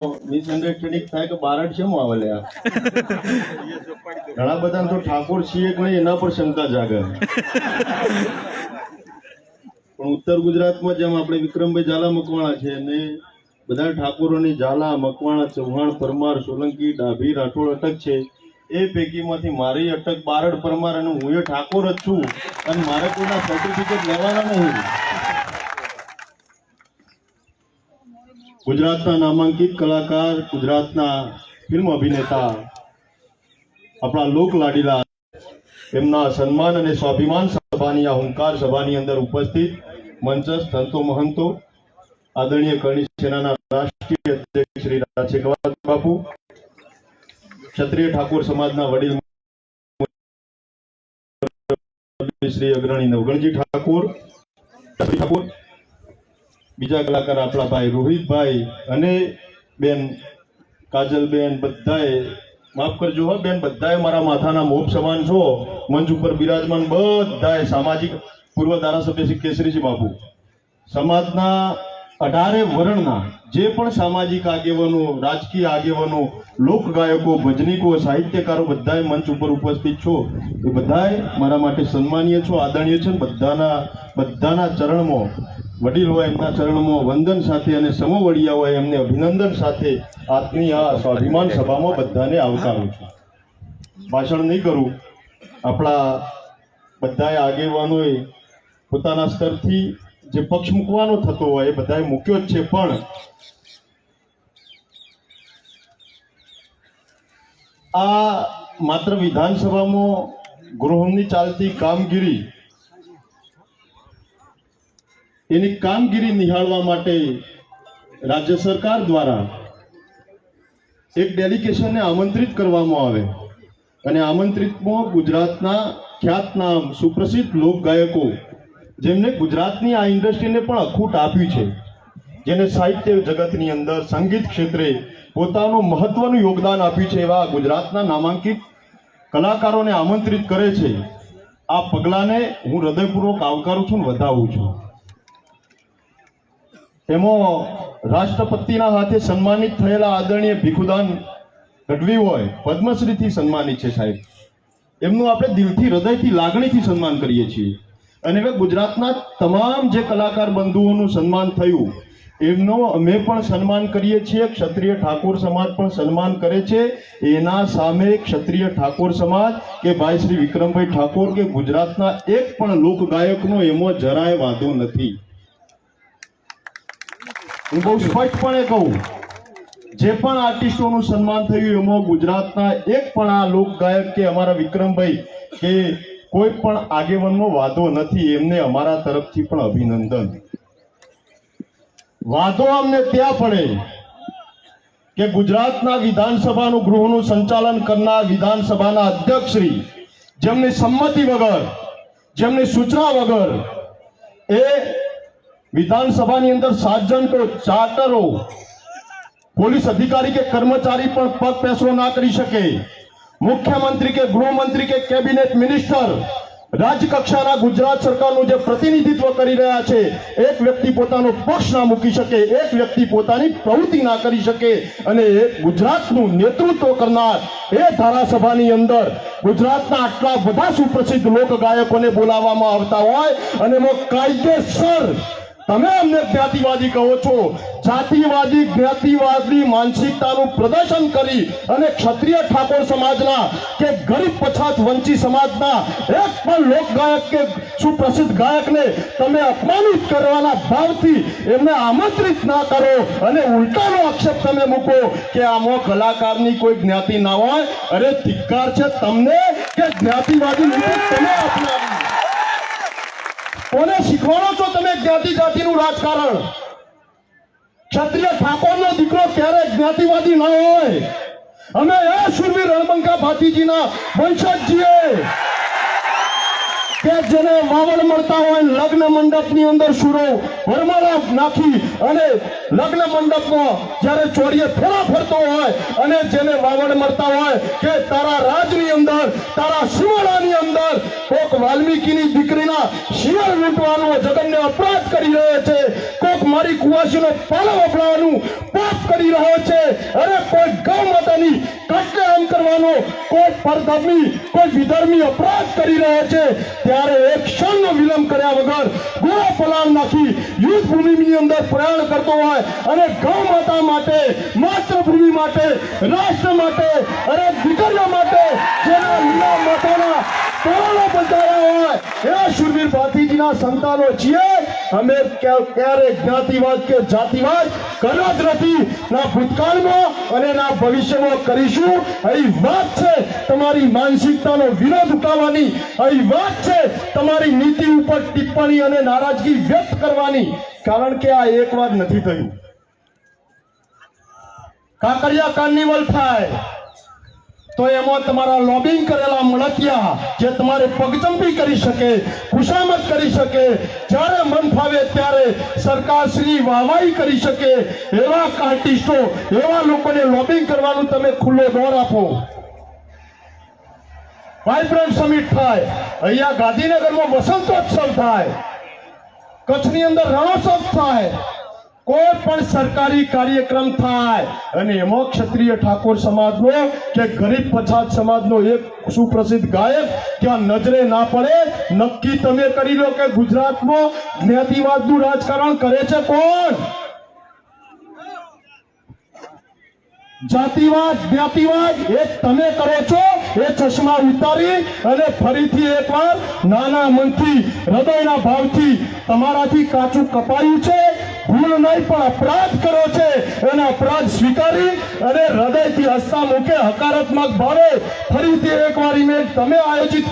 Misunderstanding થાય કે બારડ શેમ આવે લ્યા ઘણા બધા તો ઠાકોર છીએ કે નહીં એના પર શંકા જાગે પણ ઉત્તર ગુજરાતમાં જેમ આપણે વિક્રમભાઈ ઝાલા મકવાણા છે અને બધા ઠાકોરોની ઝાલા મકવાણા ચૌહાણ પરમાર સોલંકી ડાભી રાઠોડ અટક છે એ પૈકીમાંથી મારી અટક બારડ પરમાર અને હું એ ઠાકોર જ છું અને મારે કોઈના સર્ટિફિકેટ લેવાના નહીં। ગુજરાતના નામાંકિત કલાકાર ગુજરાતના ફિલ્મ અભિનેતા આપણા લોક લાડીલા એમના સન્માન અને સ્વાભિમાન સભાની આ હુંકાર સભાની અંદર ઉપસ્થિત મંચસ્થ સંતો મહંતો આદરણીય કરણી સેનાના રાષ્ટ્રીય અધ્યક્ષ શ્રી રાજેગવાદ બાપુ ક્ષત્રિય ઠાકોર સમાજના વડીલ શ્રી અગ્રણી નવગણજી ઠાકોર બીજા કલાકાર આપણા ભાઈ રોહિતભાઈ અને બેન કાજલબેન બધાએ માફ કરજો હો બેન બધાએ મારા માથાના મોપ સમાન છો મંચ ઉપર બિરાજમાન બધાએ સામાજિક પૂર્વ ધારાસભ્ય શ્રી કેસરીજી બાપુ સમાજના 18 વર્ણના જે પણ સામાજિક આગેવાનો રાજકીય આગેવાનો લોક ગાયકો ભજનીકો સાહિત્યકારો બધાએ મંચ ઉપર ઉપસ્થિત છો એ બધાએ મારા માટે સન્માનીય છો આદરણીય છે બધાના ચરણમાં વડીલ હોય એમના ચરણમાં વંદન સાથે અને સમવડિયા હોય એમને અભિનંદન સાથે આજની આ સ્વાભિમાન સભામાં બધાને આવકારું છું। ભાષણ નહીં કરું, આપણા બધાએ આગેવાનોએ પોતાના સ્તરથી જે પક્ષ મૂકવાનો થતો હોય એ બધાએ મૂક્યો જ છે, પણ આ માત્ર વિધાનસભામાં ગૃહની ચાલતી કામગીરી એની કામગીરી નિહાળવા માટે રાજ્ય સરકાર દ્વારા એક ડેલિગેશનને આમંત્રિત કરવામાં આવે અને આમંત્રિતમાં ગુજરાતના ખ્યાતનામ સુપ્રસિદ્ધ લોક ગાયકો જેમને ગુજરાતની આ ઇન્ડસ્ટ્રીને પણ અખૂટ આપ્યું છે, જેને સાહિત્ય જગતની અંદર સંગીત ક્ષેત્રે પોતાનું મહત્વનું યોગદાન આપ્યું છે, એવા ગુજરાતના નામાંકિત કલાકારોને આમંત્રિત કરે છે। આ પગલાને હું હૃદયપૂર્વક આવકારું છું અને વધાવું છું। એમાં રાષ્ટ્રપતિના હાથે સન્માનિત થયેલા આદરણીય ભીખુદાન ગઢવી હોય પદ્મશ્રીથી સન્માનિત છે સાહેબ, એમનું આપણે દિલથી હૃદયથી લાગણીથી સન્માન કરીએ છીએ અને હવે ગુજરાતના તમામ જે કલાકાર બંધુઓનું સન્માન થયું એમનો અમે પણ સન્માન કરીએ છીએ। ક્ષત્રિય ઠાકોર સમાજ પણ સન્માન કરે છે। એના સામે ક્ષત્રિય ઠાકોર સમાજ કે ભાઈ શ્રી વિક્રમભાઈ ઠાકોર કે ગુજરાતના એક પણ લોક ગાયકનો એમાં જરાય વાંધો નથી। હું બહુ સ્પષ્ટપણે કહું, જે પણ આર્ટિસ્ટોનું સન્માન થયું એમાં ગુજરાતના એક પણ આ લોક ગાયક કે અમારા વિક્રમભાઈ કે કોઈ પણ આગેવાનનો વાંધો નથી, એમને અમારા તરફથી પણ અભિનંદન। વાંધો અમને ત્યાં પડે કે ગુજરાતના વિધાનસભાનું ગૃહનું સંચાલન કરનાર વિધાનસભાના અધ્યક્ષશ્રી જેમની સંમતિ વગર જેમની સૂચના વગર એ વિધાનસભાની અંદર 7 જણ તો ચાર્ટરો પોલીસ અધિકારી કે કર્મચારી પણ પગ પેસરો ના કરી શકે, મુખ્યમંત્રી કે ગૃહમંત્રી કે કેબિનેટ મિનિસ્ટર રાજ્ય કક્ષાના ગુજરાત સરકારનું જે પ્રતિનિધિત્વ કરી રહ્યા છે એક વ્યક્તિ પોતાનો પક્ષ ના મૂકી શકે, એક વ્યક્તિ પોતાની પ્રવૃત્તિ ના કરી શકે અને ગુજરાતનું નેતૃત્વ કરનાર એ ધારાસભાની અંદર ગુજરાતના આટલા બધા સુપ્રસિદ્ધ લોક ગાયકોને બોલાવવામાં આવતા હોય અને એમાં કાયદેસર તમે અમને જ્ઞાતિવાદી કહો છો, જાતિવાદી જ્ઞાતિવાદી માનસિકતાનું પ્રદર્શન કરી અને ક્ષત્રિય ઠાકોર સમાજના કે ગરીબ પછાત વંચિત સમાજના એક પણ લોક ગાયક કે સુપ્રસિદ્ધ ગાયકને તમે અપમાનિત કરવાના ભાવથી એમને આમંત્રિત ના કરો અને ઉલટાનો આક્ષેપ તમે મૂકો કે આમાં કલાકારની કોઈ જ્ઞાતિ ના હોય। અરે ધિક્કાર છે તમને કે જ્ઞાતિવાદી નીતિ તમે અપનાવી, કોને શીખવાડો છો તમે જ્ઞાતિ જાતિનું રાજકારણ? ક્ષત્રિય ઠાકોરનો દીકરો ક્યારે જ્ઞાતિવાદી ન હોય। અમે એ શુરવીર રણબંકા ભાતીજીના વંશજ છીએ, કે જેને વાવડ મળતા હોય લગ્ન મંડપની અંદર સુરો વરમાળા નાખી અને લગ્ન મંડપમાં જ્યારે ચોરીએ ફેરા ફરતો હોય અને જેને વાવડ મળતા હોય કે તારા રાજની અંદર તારા શિવાળાની અંદર કોક વાલ્મીકીની દીકરીના શિયાળ લૂંટવાનો જગન્ય અપરાધ કરી રહ્યો છે, કોક મારી કુવાસીનો પાલો વફડાવવાનું પાપ કરી રહ્યો છે, અરે કોઈ ગૌ માતાની કટલેઆમ કરવાનો કોઈ પરધર્મી કોઈ વિધર્મી અપરાધ કરી રહ્યો છે, ત્યારે એક ક્ષણનો વિલંબ કર્યા વગર ગોળા પલાણ નાખી યુદ્ધ ભૂમિની અંદર પ્રયાણ કરતો હોય અને ગૌ માતા માટે, માતૃભૂમિ માટે, રાષ્ટ્ર માટે, અરે દીકરીઓ માટે જેના લીલા માતાના પ્રાણો બચાવ્યા હોય એવા શૂરવીર ભાતીજીના સંતાનો છીએ અમે. ક્યારે જ્ઞાતિવાદ કે જાતિવાદ કર્યો જ નથી, ના ભૂતકાળમાં અને ના ભવિષ્યમાં કરીશું. અહીં વાત છે તમારી માનસિકતાનો વિરોધ ઉઠાવવાની, અહીં વાત છે તમારી નીતિ ઉપર ટિપ્પણી અને નારાજગી વ્યક્ત કરવાની, કારણ કે આ એક વાર નથી થયું. કાંકરિયા કાર્નિવલ થાય તો એમાં તમારા લોબિંગ કરેલા મળતિયા જે તમારે પગચંપી કરી શકે, ખુશામત કરી શકે, જ્યારે મન ફાવે ત્યારે સરકારશ્રી વાહવાહી કરી શકે એવા આર્ટિસ્ટો, એવા લોકોને લોબિંગ કરવાનું તમે ખુલ્લો દોર આપો. વાઇબ્રન્ટ સમિટ થાય, અહીંયા ગાંધીનગરમાં વસંતોત્સવ થાય, કચ્છની અંદર રણોત્સવ થાય, કોઈ પણ સરકારી કાર્યક્રમ થાય અને એમાં ક્ષત્રિય ઠાકોર સમાજનો કે ગરીબ પછાત સમાજનો એક સુપ્રસિદ્ધ ગાયક ત્યાં નજરે ના પડે. નક્કી તમે કરી લો કે ગુજરાતમાં જ્ઞાતિવાદનું રાજકારણ કરે છે કોણ? જાતિવાદ જ્ઞાતિવાદ એ તમે કરો છો. એ ચશ્મા ઉતારી અને ફરીથી એકવાર નાના મનથી હૃદયના ભાવથી તમારાથી કાચું કપાયું છે, ભૂલ નહીં પણ અપરાધ કર્યો છે, એના અપરાધ સ્વીકારી અને હૃદયથી હસતા મુખે હકારાત્મક ભાવે ફરીથી એકવાર ઇમેજ તમે આયોજિત